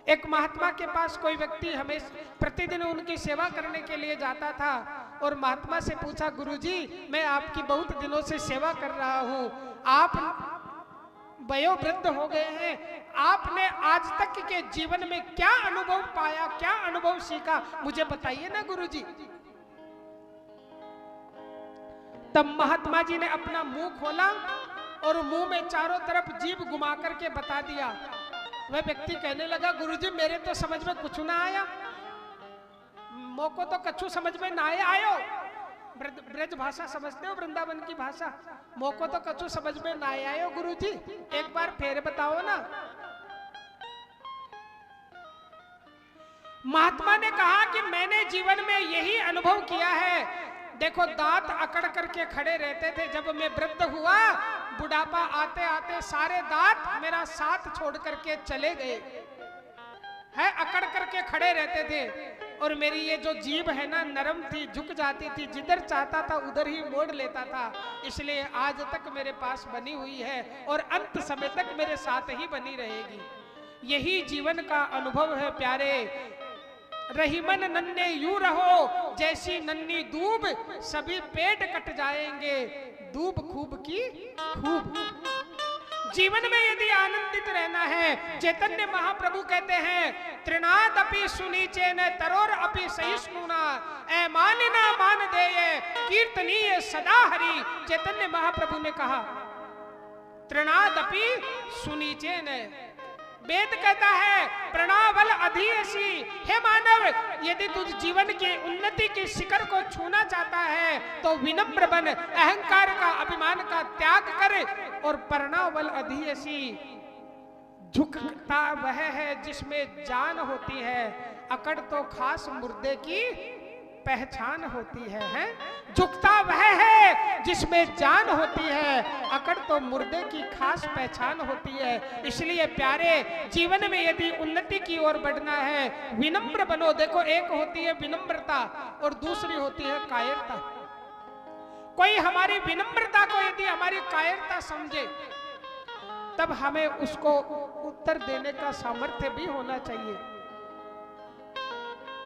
एक महात्मा के पास कोई व्यक्ति हमेशा प्रतिदिन उनकी सेवा करने के लिए जाता था और महात्मा से पूछा, गुरुजी मैं आपकी बहुत दिनों से सेवा कर रहा हूँ, आप वयोवृद्ध हो गए हैं, आपने आज तक के जीवन में क्या अनुभव पाया, क्या अनुभव सीखा, मुझे बताइए ना गुरुजी। तब महात्मा जी ने अपना मुंह खोला और मुंह में चारों तरफ जीभ घुमा करके बता दिया। वह व्यक्ति कहने लगा, गुरुजी मेरे तो समझ में कुछ ना आया, मोको तो कछु समझ में ना आयो। ब्रज भाषा समझते हो, वृंदावन की भाषा, मोको तो कछु समझ में ना आयो गुरुजी, एक बार फिर बताओ ना। महात्मा ने कहा कि मैंने जीवन में यही अनुभव किया है। देखो दांत अकड़ करके खड़े रहते थे, जब मैं वृद्ध हुआ, बुढ़ापा आते आते सारे दांत मेरा साथ छोड़ करके चले गए है, अकड़ करके खड़े रहते थे। और मेरी ये जो जीभ है ना, नरम थी, झुक जाती थी, जिधर चाहता था उधर ही मोड़ लेता था, इसलिए आज तक मेरे पास बनी हुई है और अंत समय तक मेरे साथ ही बनी रहेगी। यही जीवन का अनुभव है प्यारे। रहीमन नन्हे यूं रहो जैसी नन्ही दूब, सभी पेट कट जाएंगे दूब खूब की खूब। जीवन में यदि आनंदित रहना है, चैतन्य महाप्रभु कहते हैं, त्रिनाद अपि सुनीचे न तरोर अपि सहिष्णुना, ऐ मानिना मान देये कीर्तनीय सदा हरि। चैतन्य महाप्रभु ने कहा त्रिनाद अपि सुनीचे न, वेद कहता है प्रणावल अधियसी, हे मानव यदि तुझ जीवन की उन्नति की शिखर को छूना चाहता है तो विनम्र बन, अहंकार का अभिमान का त्याग करे, और प्रणावल अधियसी, झुकता वह है जिसमें जान होती है, अकड़ तो खास मुर्दे की पहचान होती है? झुकता वह है जिसमें जान होती है, अकड़ तो मुर्दे की खास पहचान होती है। इसलिए प्यारे जीवन में यदि उन्नति की ओर बढ़ना है, विनम्र बनो। देखो एक होती है विनम्रता और दूसरी होती है कायरता। कोई हमारी विनम्रता को यदि हमारी कायरता समझे, तब हमें उसको उत्तर देने का सामर्थ्य भी होना चाहिए।